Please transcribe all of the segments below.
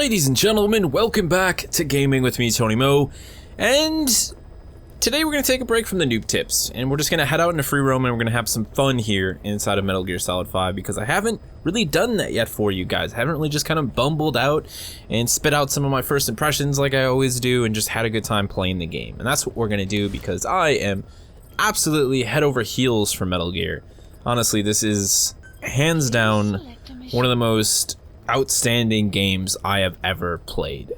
Ladies and gentlemen, welcome back to Gaming with me, Tony Mo, and today we're going to take a break from the noob tips, and we're just going to head out into Freeroam and we're going to have some fun here inside of Metal Gear Solid 5, because I haven't really done that yet for you guys. I haven't really just kind of bumbled out and spit out some of my first impressions like I always do and just had a good time playing the game, and that's what we're going to do because I am absolutely head over heels for Metal Gear. Honestly, this is hands down one of the most outstanding games I have ever played.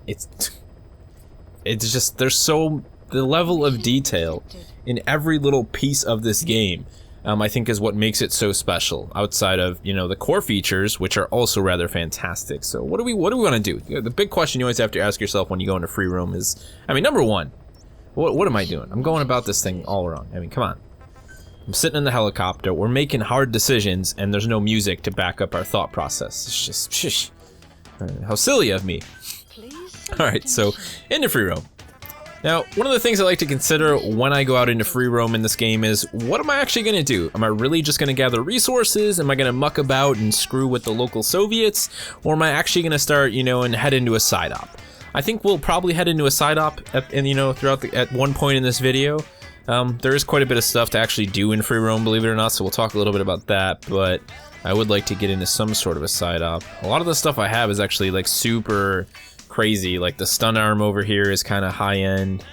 It's just, there's so, the level of detail in every little piece of this game, I think is what makes it so special, outside of, you know, the core features, which are also rather fantastic. So what do we want to do? The big question you always have to ask yourself when you go into Freeroam is, I mean, number one, what am I doing? I'm going about this thing all wrong. I mean, come on. I'm sitting in the helicopter, we're making hard decisions, and there's no music to back up our thought process. It's just, shish. How silly of me. Alright, so, into Freeroam. Now, one of the things I like to consider when I go out into Freeroam in this game is, what am I actually going to do? Am I really just going to gather resources? Am I going to muck about and screw with the local Soviets? Or am I actually going to start, you know, and head into a side op? I think we'll probably head into a side op at one point in this video. There is quite a bit of stuff to actually do in Freeroam, believe it or not, so we'll talk a little bit about that, but I would like to get into some sort of a side op. A lot of the stuff I have is actually like super crazy, like the stun arm over here is kind of high end.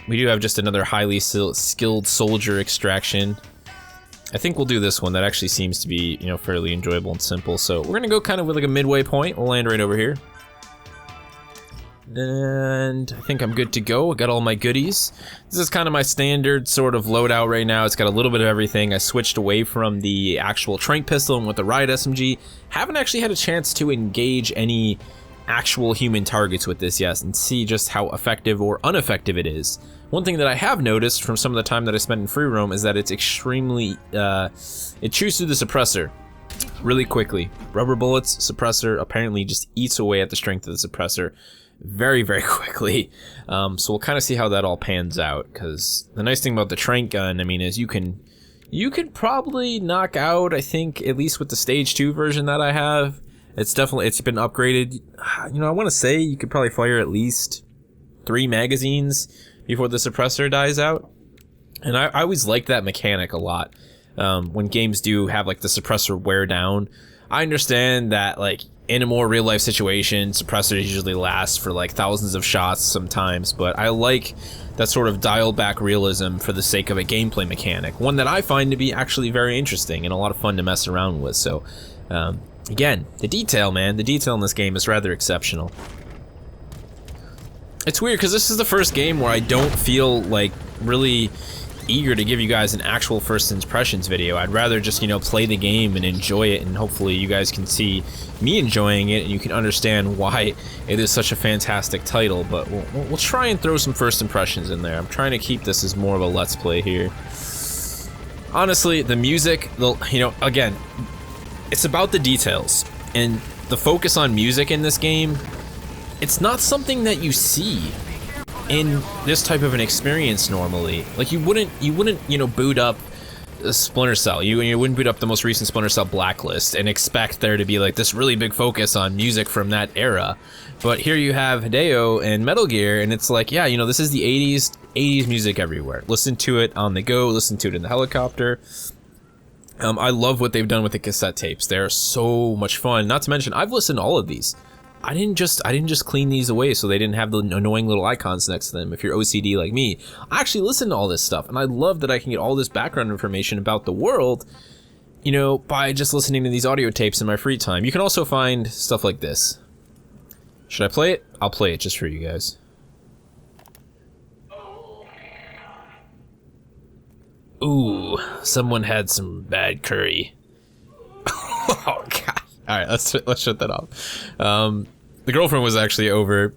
We do have just another highly skilled soldier extraction. I think we'll do this one. That actually seems to be, you know, fairly enjoyable and simple, so we're gonna go kind of with like a midway point. We'll land right over here. And I think I'm good to go. I got all my goodies. This is kind of my standard sort of loadout right now. It's got a little bit of everything. I switched away from the actual tranq pistol and with the riot SMG. Haven't actually had a chance to engage any actual human targets with this yet and see just how effective or ineffective it is. One thing that I have noticed from some of the time that I spent in Freeroam is that it's extremely, it chews through the suppressor really quickly. Rubber bullets, suppressor apparently just eats away at the strength of the suppressor very, very quickly. So we'll kind of see how that all pans out, because the nice thing about the tranq gun, I mean, is you can probably knock out, I think, at least with the stage 2 version that I have, it's been upgraded. You know, I want to say you could probably fire at least 3 magazines before the suppressor dies out, and I always like that mechanic a lot. When games do have like the suppressor wear down, I understand that, like, in a more real-life situation, suppressors usually last for like thousands of shots sometimes, but I like that sort of dialed-back realism for the sake of a gameplay mechanic, one that I find to be actually very interesting and a lot of fun to mess around with. So, again, the detail, man, the detail in this game is rather exceptional. It's weird, because this is the first game where I don't feel like really eager to give you guys an actual first impressions video. I'd rather just, you know, play the game and enjoy it, and hopefully you guys can see me enjoying it and you can understand why it is such a fantastic title. But we'll try and throw some first impressions in there. I'm trying to keep this as more of a let's play here. Honestly, the music, you know, again, it's about the details, and the focus on music in this game, it's not something that you see in this type of an experience normally. Like, you wouldn't, you know, boot up a Splinter Cell. You wouldn't boot up the most recent Splinter Cell Blacklist and expect there to be like this really big focus on music from that era. But here you have Hideo and Metal Gear, and it's like, yeah, you know, this is the 80s music everywhere. Listen to it on the go, listen to it in the helicopter. I love what they've done with the cassette tapes. They're so much fun. Not to mention, I've listened to all of these. I didn't just clean these away so they didn't have the annoying little icons next to them. If you're OCD like me, I actually listen to all this stuff, and I love that I can get all this background information about the world, you know, by just listening to these audio tapes in my free time. You can also find stuff like this. Should I play it? I'll play it just for you guys. Ooh, someone had some bad curry. Oh god. Alright, let's shut that off. The girlfriend was actually over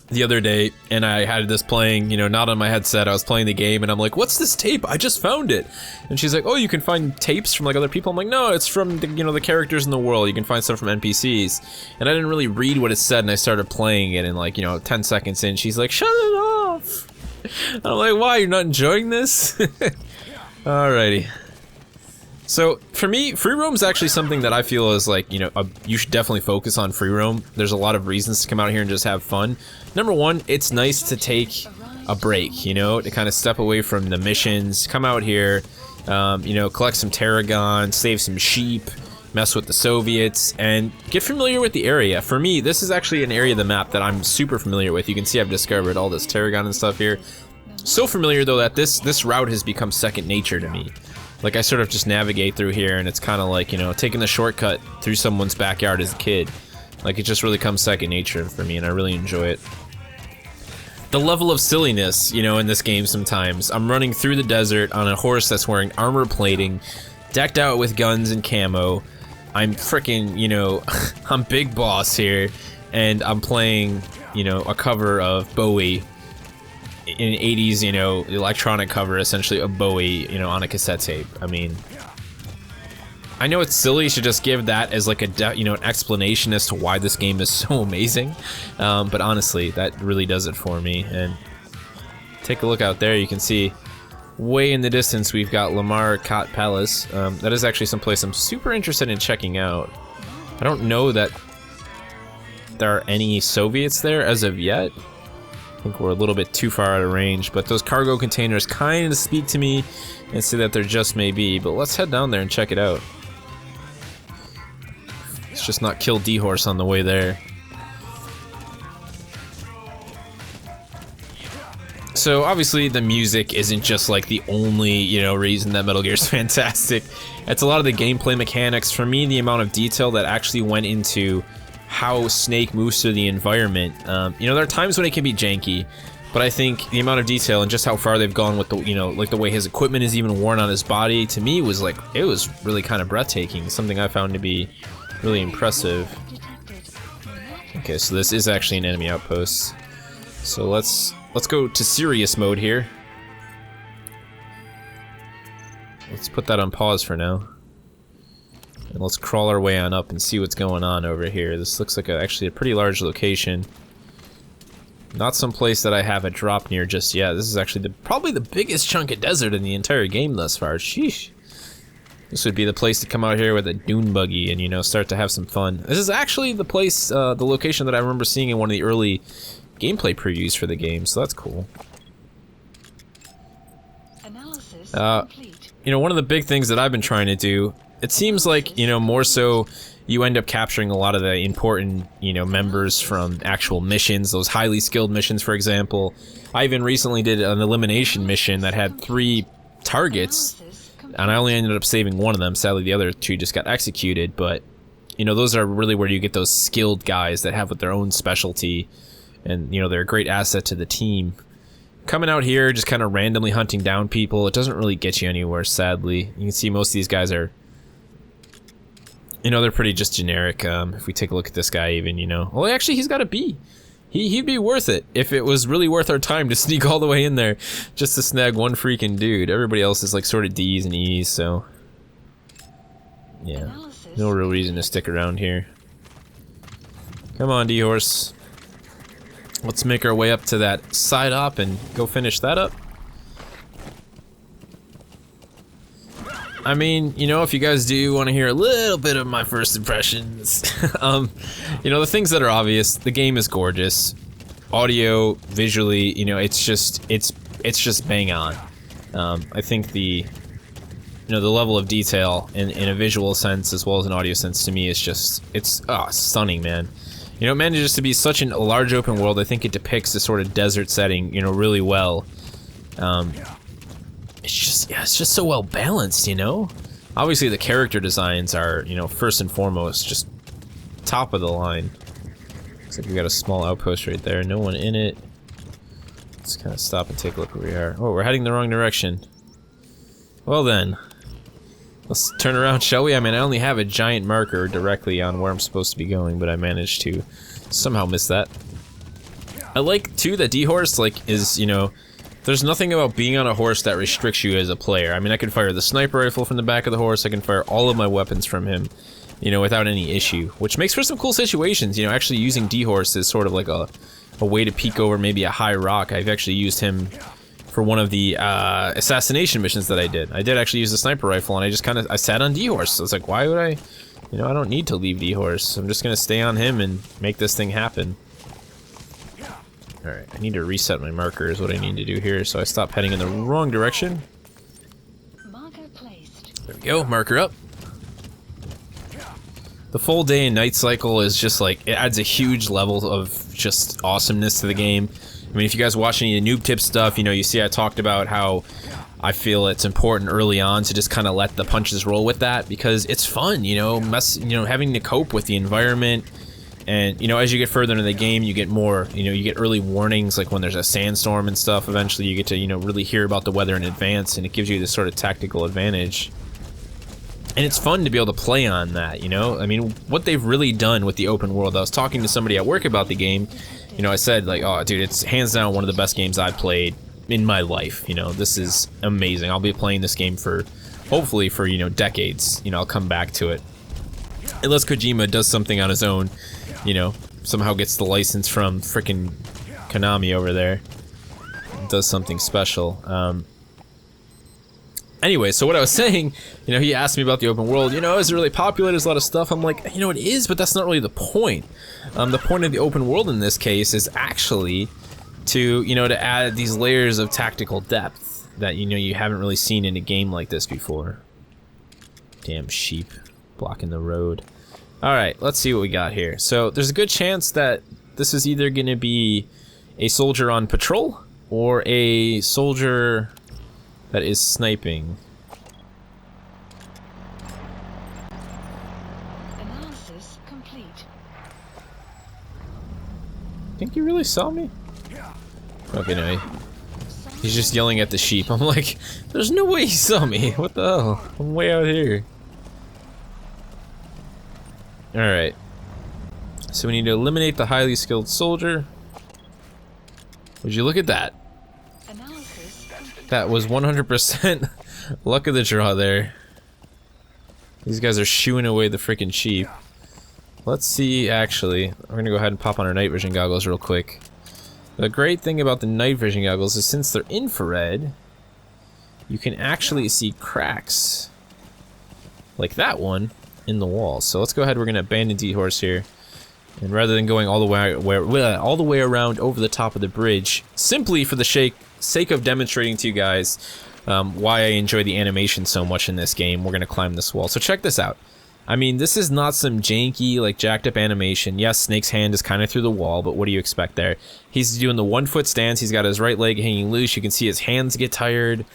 the other day, and I had this playing, you know, not on my headset. I was playing the game, and I'm like, what's this tape? I just found it. And she's like, oh, you can find tapes from like other people? I'm like, no, it's from the, you know, the characters in the world. You can find stuff from NPCs. And I didn't really read what it said, and I started playing it, and like, you know, 10 seconds in, she's like, shut it off. And I'm like, why, you're not enjoying this? Alrighty. So for me, free roam is actually something that I feel is like, you know, you should definitely focus on free roam. There's a lot of reasons to come out here and just have fun. Number one, it's nice to take a break, you know, to kind of step away from the missions, come out here, you know, collect some tarragon, save some sheep, mess with the Soviets, and get familiar with the area. For me, this is actually an area of the map that I'm super familiar with. You can see I've discovered all this tarragon and stuff here. So familiar though that this route has become second nature to me. Like I sort of just navigate through here and it's kind of like, you know, taking the shortcut through someone's backyard as a kid. Like it just really comes second nature for me and I really enjoy it. The level of silliness, you know, in this game sometimes. I'm running through the desert on a horse that's wearing armor plating, decked out with guns and camo. I'm freaking, you know, I'm Big Boss here, and I'm playing, you know, a cover of Bowie, in 80s, you know, electronic cover, essentially, of Bowie, you know, on a cassette tape. I mean, I know it's silly to just give that as like a, you know, an explanation as to why this game is so amazing, but honestly, that really does it for me. And take a look out there, you can see way in the distance we've got Lamar Kot Palace. That is actually someplace I'm super interested in checking out. I don't know that there are any Soviets there as of yet. I think we're a little bit too far out of range, but those cargo containers kind of speak to me and say that there just may be, but let's head down there and check it out. Let's just not kill D-Horse on the way there. So obviously the music isn't just like the only, you know, reason that Metal Gear is fantastic. It's a lot of the gameplay mechanics. For me, the amount of detail that actually went into how Snake moves through the environment. You know, there are times when it can be janky, but I think the amount of detail and just how far they've gone with the, you know, like the way his equipment is even worn on his body, to me was like, it was really kind of breathtaking. Something I found to be really impressive. Okay, so this is actually an enemy outpost. So let's go to serious mode here. Let's put that on pause for now. And let's crawl our way on up and see what's going on over here. This looks like actually a pretty large location. Not some place that I have a drop near just yet. This is actually probably the biggest chunk of desert in the entire game thus far. Sheesh. This would be the place to come out here with a dune buggy and, you know, start to have some fun. This is actually the place, the location that I remember seeing in one of the early gameplay previews for the game, so that's cool. You know, one of the big things that I've been trying to do, it seems like, you know, more so you end up capturing a lot of the important, you know, members from actual missions, those highly skilled missions, for example. I even recently did an elimination mission that had 3 targets, and I only ended up saving one of them. Sadly, the other 2 just got executed, but, you know, those are really where you get those skilled guys that have their own specialty, and, you know, they're a great asset to the team. Coming out here, just kind of randomly hunting down people, it doesn't really get you anywhere, sadly. You can see most of these guys are, you know, they're pretty just generic. If we take a look at this guy even, you know. Well, actually, he's got a B. He'd be worth it if it was really worth our time to sneak all the way in there just to snag one freaking dude. Everybody else is like sort of D's and E's, so yeah, no real reason to stick around here. Come on, D-Horse. Let's make our way up to that side op and go finish that up. I mean, you know, if you guys do want to hear a little bit of my first impressions, you know, the things that are obvious, the game is gorgeous. Audio, visually, you know, it's just bang on. I think the level of detail in a visual sense as well as an audio sense to me is just, it's stunning, man. You know, it manages to be such a large open world. I think it depicts this sort of desert setting, you know, really well. It's just so well balanced, you know? Obviously the character designs are, you know, first and foremost, just top of the line. Looks like we got a small outpost right there, no one in it. Let's kind of stop and take a look where we are. Oh, we're heading the wrong direction. Well then, let's turn around, shall we? I mean, I only have a giant marker directly on where I'm supposed to be going, but I managed to somehow miss that. I like, too, that D-Horse, like, is, you know, there's nothing about being on a horse that restricts you as a player. I mean, I can fire the sniper rifle from the back of the horse, I can fire all of my weapons from him, you know, without any issue, which makes for some cool situations, you know, actually using D-Horse is sort of like a way to peek over maybe a high rock. I've actually used him for one of the assassination missions that I did. I did actually use the sniper rifle, and I just I sat on D-Horse. So I was like, why would I? You know, I don't need to leave D-Horse. I'm just gonna stay on him and make this thing happen. Alright, I need to reset my marker is what I need to do here, so I stop heading in the wrong direction. There we go, marker up. The full day and night cycle is just like, it adds a huge level of just awesomeness to the game. I mean, if you guys watch any of the noob tip stuff, you know, you see I talked about how I feel it's important early on to just kind of let the punches roll with that, because it's fun, you know, having to cope with the environment. And, you know, as you get further into the game, you get more, you know, you get early warnings, like when there's a sandstorm and stuff. Eventually you get to, you know, really hear about the weather in advance, and it gives you this sort of tactical advantage. And it's fun to be able to play on that, you know? I mean, what they've really done with the open world, I was talking to somebody at work about the game, you know, I said, like, oh, dude, it's hands down one of the best games I've played in my life, you know? This is amazing. I'll be playing this game for, hopefully for, you know, decades. You know, I'll come back to it. Unless Kojima does something on his own, you know, somehow gets the license from frickin' Konami over there, does something special. Anyway, so what I was saying, you know, he asked me about the open world, you know, is it really popular, there's a lot of stuff. I'm like, you know, it is, but that's not really the point. The point of the open world in this case is actually to, you know, to add these layers of tactical depth that, you know, you haven't really seen in a game like this before. Damn sheep blocking the road. Alright, let's see what we got here. So, there's a good chance that this is either going to be a soldier on patrol or a soldier that is sniping. Analysis complete. Think you really saw me? Okay, no. He's just yelling at the sheep. I'm like, there's no way he saw me. What the hell? I'm way out here. Alright. So we need to eliminate the highly skilled soldier. Would you look at that? That was 100% luck of the draw there. These guys are shooing away the freaking sheep. Let's see, actually. We're gonna go ahead and pop on our night vision goggles real quick. The great thing about the night vision goggles is since they're infrared, you can actually see cracks. Like that one in the wall. So let's go ahead, we're gonna abandon D-Horse here. And rather than going all the way around over the top of the bridge, simply for the sake of demonstrating to you guys why I enjoy the animation so much in this game, we're gonna climb this wall. So check this out. I mean, this is not some janky, like, jacked up animation. Yes, Snake's hand is kind of through the wall, but what do you expect there? He's doing the 1 foot stance, he's got his right leg hanging loose, you can see his hands get tired,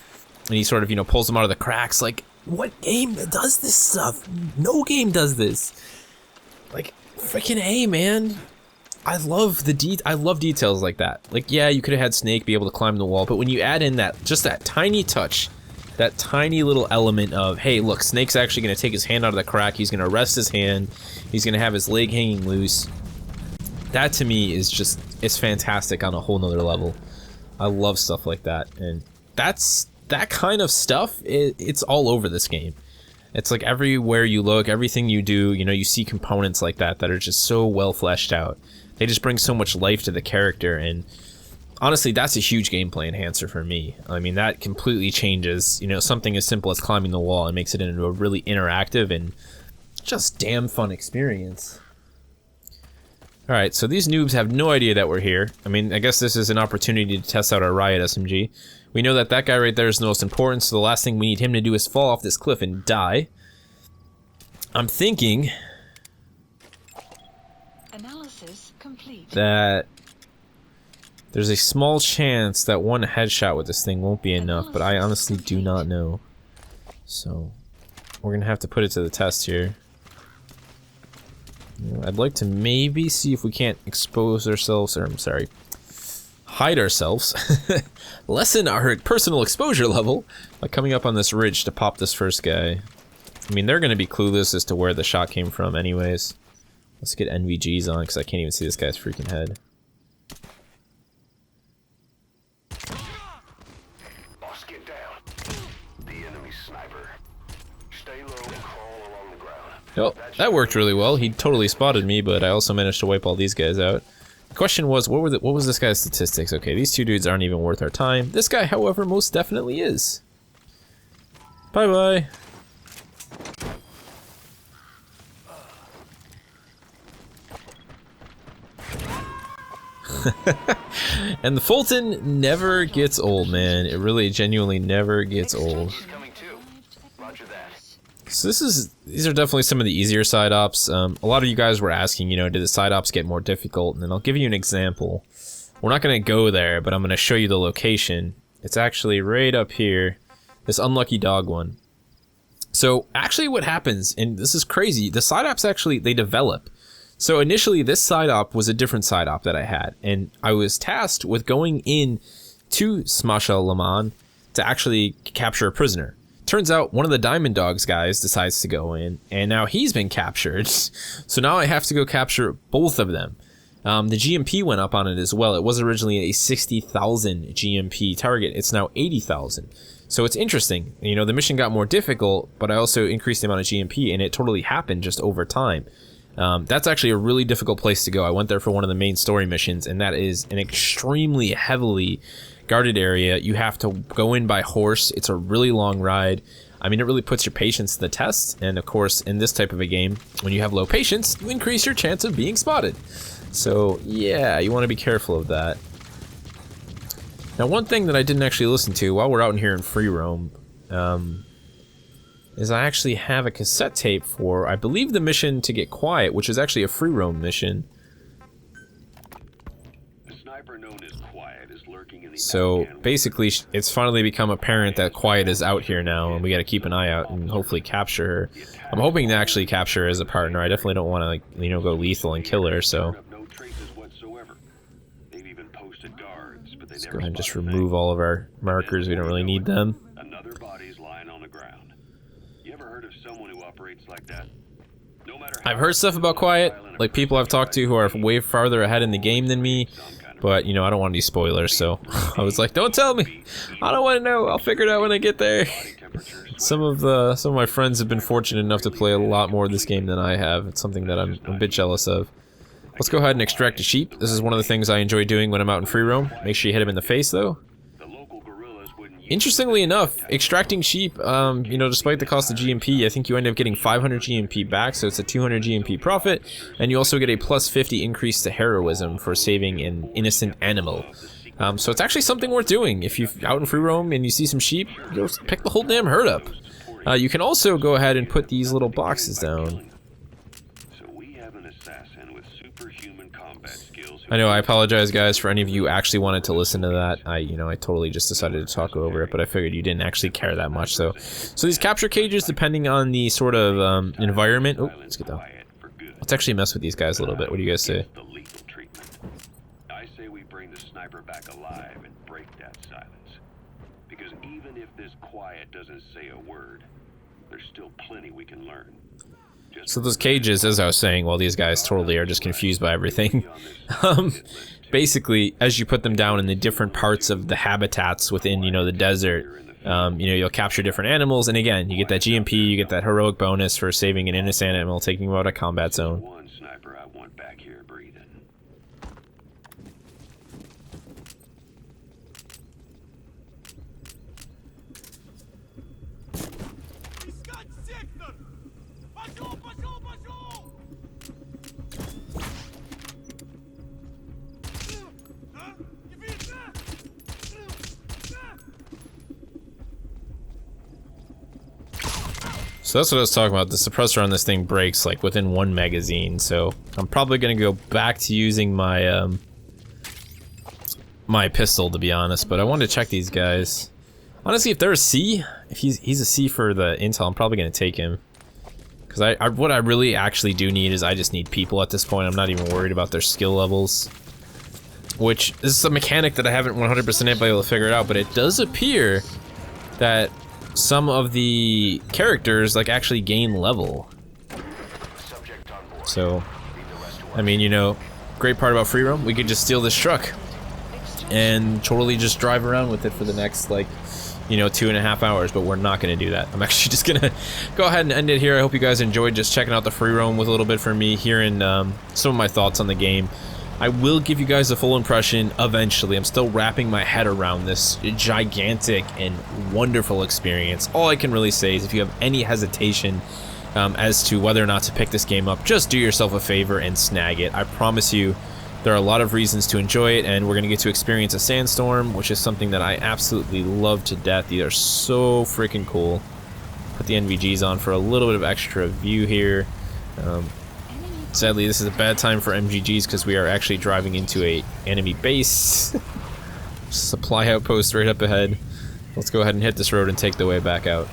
and he sort of, you know, pulls them out of the cracks. Like, what game does this stuff? No game does this. Like, freaking A, man. I love details like that. Like, yeah, you could have had Snake be able to climb the wall, but when you add in that, just that tiny touch, that tiny little element of, hey, look, Snake's actually going to take his hand out of the crack, he's going to rest his hand, he's going to have his leg hanging loose. That to me is just, it's fantastic on a whole nother level. I love stuff like that, and that kind of stuff, it's all over this game. It's like everywhere you look, everything you do, you know, you see components like that that are just so well fleshed out. They just bring so much life to the character, and honestly, that's a huge gameplay enhancer for me. I mean, that completely changes, you know, something as simple as climbing the wall and makes it into a really interactive and just damn fun experience. Alright, so these noobs have no idea that we're here. I mean, I guess this is an opportunity to test out our riot SMG. We know that that guy right there is the most important, so the last thing we need him to do is fall off this cliff and die. I'm thinking Analysis complete. that there's a small chance that one headshot with this thing won't be enough, but I honestly do not know. So, we're gonna have to put it to the test here. I'd like to maybe see if we can't expose ourselves, or I'm sorry, hide ourselves, lessen our personal exposure level by coming up on this ridge to pop this first guy. I mean, they're gonna be clueless as to where the shot came from anyways. Let's get NVGs on, because I can't even see this guy's freaking head. Boss, get down. The enemy sniper. Stay low and crawl along the ground. Oh, that worked really well. He totally spotted me, but I also managed to wipe all these guys out. Question was, what was this guy's statistics? Okay, these two dudes aren't even worth our time. This guy, however, most definitely is. Bye-bye. And the Fulton never gets old, man. It really genuinely never gets old. Coming too. Roger that. So these are definitely some of the easier side ops. A lot of you guys were asking, you know, did the side ops get more difficult? And then I'll give you an example. We're not going to go there, but I'm going to show you the location. It's actually right up here, this unlucky dog one. So actually what happens, and this is crazy, the side ops actually, they develop. So initially this side op was a different side op that I had, and I was tasked with going in to Smasha Laman to actually capture a prisoner. Turns out one of the Diamond Dogs guys decides to go in, and now he's been captured. So now I have to go capture both of them. The GMP went up on it as well. It was originally a 60,000 GMP target. It's now 80,000. So it's interesting. You know, the mission got more difficult, but I also increased the amount of GMP, and it totally happened just over time. That's actually a really difficult place to go. I went there for one of the main story missions, and that is an extremely heavily guarded area. You have to go in by horse. It's a really long ride. I mean, it really puts your patience to the test. And of course, in this type of a game, when you have low patience, you increase your chance of being spotted. So yeah, you want to be careful of that. Now, one thing that I didn't actually listen to while we're out in here in Freeroam, is I actually have a cassette tape for, I believe, the mission to get quiet, which is actually a Freeroam mission. The sniper known as Quiet is lurking in the So basically, it's finally become apparent that Quiet is out here now, and we got to keep an eye out and hopefully capture her. I'm hoping to actually capture her as a partner. I definitely don't want to, like, you know, go lethal and kill her. So no traces whatsoever. They've even posted guards, but they let's never go ahead and just spotted remove all of our markers. We don't really need them. another body's lying on the ground. You ever heard of someone who operates like that? No matter how I've heard stuff about Quiet, like people I've talked to who are way farther ahead in the game than me, but, you know, I don't want any spoilers, so I was like, don't tell me. I don't want to know. I'll figure it out when I get there. Some of my friends have been fortunate enough to play a lot more of this game than I have. It's something that I'm a bit jealous of. Let's go ahead and extract a sheep. This is one of the things I enjoy doing when I'm out in Freeroam. Make sure you hit him in the face, though. Interestingly enough, extracting sheep, you know, despite the cost of GMP, I think you end up getting 500 GMP back, so it's a 200 GMP profit, and you also get a plus 50 increase to heroism for saving an innocent animal. So it's actually something worth doing. If you're out in Freeroam and you see some sheep, go pick the whole damn herd up. You can also go ahead and put these little boxes down. I know, I apologize, guys, for any of you actually wanted to listen to that. I totally just decided to talk over it, but I figured you didn't actually care that much. So these capture cages, depending on the sort of environment. Oh, let's get down. Let's actually mess with these guys a little bit. What do you guys say? I say we bring the sniper back alive and break that silence. Because even if this Quiet doesn't say a word, there's still plenty we can learn. So those cages, as I was saying, well, these guys totally are just confused by everything. Basically, as you put them down in the different parts of the habitats within, you know, the desert, you'll capture different animals, and again, you get that GMP, you get that heroic bonus for saving an innocent animal, taking them out of combat zone. One sniper I want back here breathing. So that's what I was talking about. The suppressor on this thing breaks like within one magazine, so I'm probably gonna go back to using my my pistol, to be honest. But I wanted to check these guys. Honestly, if they're a C, if he's a C for the intel, I'm probably gonna take him. Because what I really actually do need is I just need people at this point. I'm not even worried about their skill levels. Which is a mechanic that I haven't 100% been able to figure it out, but it does appear that some of the characters like actually gain level. So, I mean, you know, great part about Freeroam, we could just steal this truck and totally just drive around with it for the next, like, you know, 2.5 hours, but we're not going to do that. I'm actually just going to go ahead and end it here. I hope you guys enjoyed just checking out the Freeroam with a little bit from me, hearing some of my thoughts on the game. I will give you guys a full impression eventually. I'm still wrapping my head around this gigantic and wonderful experience. All I can really say is if you have any hesitation as to whether or not to pick this game up, just do yourself a favor and snag it. I promise you there are a lot of reasons to enjoy it, and we're going to get to experience a sandstorm, which is something that I absolutely love to death. These are so freaking cool. Put the NVGs on for a little bit of extra view here. Sadly, this is a bad time for MGGs because we are actually driving into a enemy base. Supply outpost right up ahead. Let's go ahead and hit this road and take the way back out.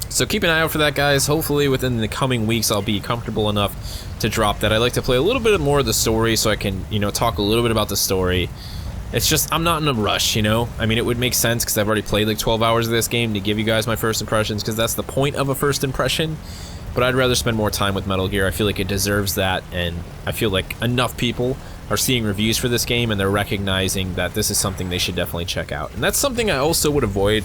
So keep an eye out for that, guys. Hopefully within the coming weeks I'll be comfortable enough to drop that. I like to play a little bit more of the story so I can, you know, talk a little bit about the story. It's just, I'm not in a rush, you know? I mean, it would make sense because I've already played like 12 hours of this game to give you guys my first impressions, because that's the point of a first impression. But I'd rather spend more time with Metal Gear. I feel like it deserves that, and I feel like enough people are seeing reviews for this game and they're recognizing that this is something they should definitely check out. And that's something I also would avoid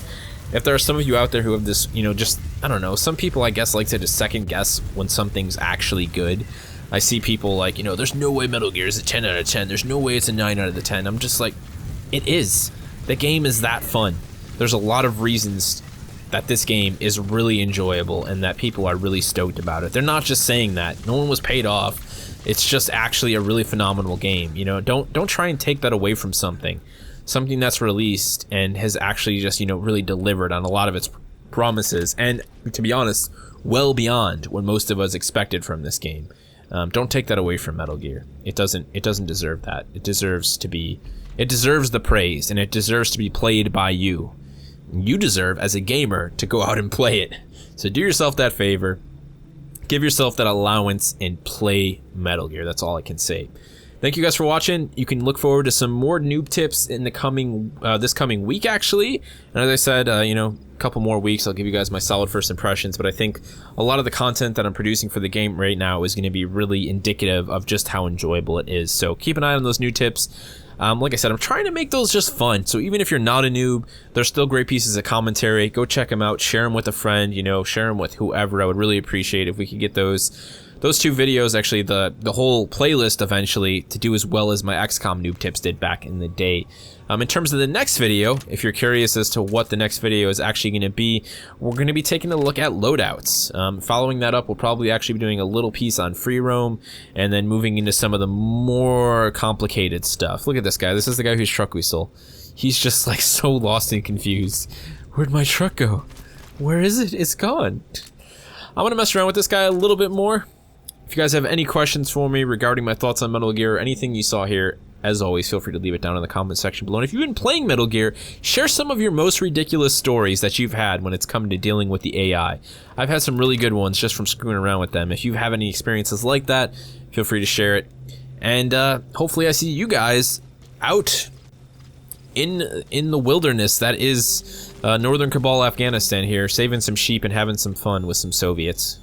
if there are some of you out there who have this, you know, just, I don't know, some people I guess like to just second guess when something's actually good. I see people like, you know, there's no way Metal Gear is a 10 out of 10, there's no way it's a 9 out of the 10. I'm just like, it is. The game is that fun. There's a lot of reasons that this game is really enjoyable and that people are really stoked about it. They're not just saying that. No one was paid off. It's just actually a really phenomenal game. You know, don't try and take that away from something that's released and has actually just, you know, really delivered on a lot of its promises, and to be honest, well beyond what most of us expected from this game. Don't take that away from Metal Gear. It doesn't deserve that. It deserves the praise, and it deserves to be played by you. You deserve, as a gamer, to go out and play it. So do yourself that favor. Give yourself that allowance and play Metal Gear. That's all I can say. Thank you guys for watching. You can look forward to some more noob tips in the coming, this coming week, actually. And as I said, you know, a couple more weeks, I'll give you guys my solid first impressions. But I think a lot of the content that I'm producing for the game right now is going to be really indicative of just how enjoyable it is. So keep an eye on those new tips. Like I said, I'm trying to make those just fun. So even if you're not a noob, they're still great pieces of commentary. Go check them out. Share them with a friend. You know, share them with whoever. I would really appreciate if we could get those two videos, actually the whole playlist eventually, to do as well as my XCOM noob tips did back in the day. In terms of the next video, if you're curious as to what the next video is actually going to be, we're going to be taking a look at loadouts. Following that up, we'll probably actually be doing a little piece on Freeroam, and then moving into some of the more complicated stuff. Look at this guy. This is the guy whose truck we stole. He's just like so lost and confused. Where'd my truck go? Where is it? It's gone. I'm going to mess around with this guy a little bit more. If you guys have any questions for me regarding my thoughts on Metal Gear or anything you saw here, as always, feel free to leave it down in the comment section below. And if you've been playing Metal Gear, share some of your most ridiculous stories that you've had when it's come to dealing with the AI. I've had some really good ones just from screwing around with them. If you have any experiences like that, feel free to share it. And hopefully I see you guys out in the wilderness that is Northern Cabal, Afghanistan here, saving some sheep and having some fun with some Soviets.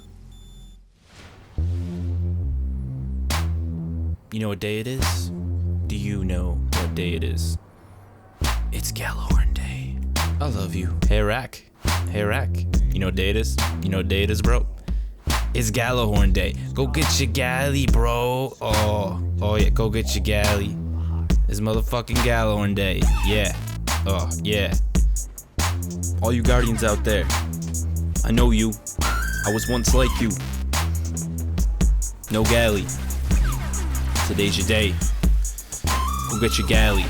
You know what day it is? Do you know what day it is? It's Gallahorn Day. I love you. Hey, Rack. Hey, Rack. You know what day it is? You know what day it is, bro? It's Gallahorn Day. Go get your galley, bro. Oh yeah, go get your galley. It's motherfucking Gallahorn Day. Yeah. Oh, yeah. All you Guardians out there, I know you. I was once like you. No galley. Today's your day. Go get your galley.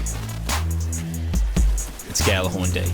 It's Gallahorn Day.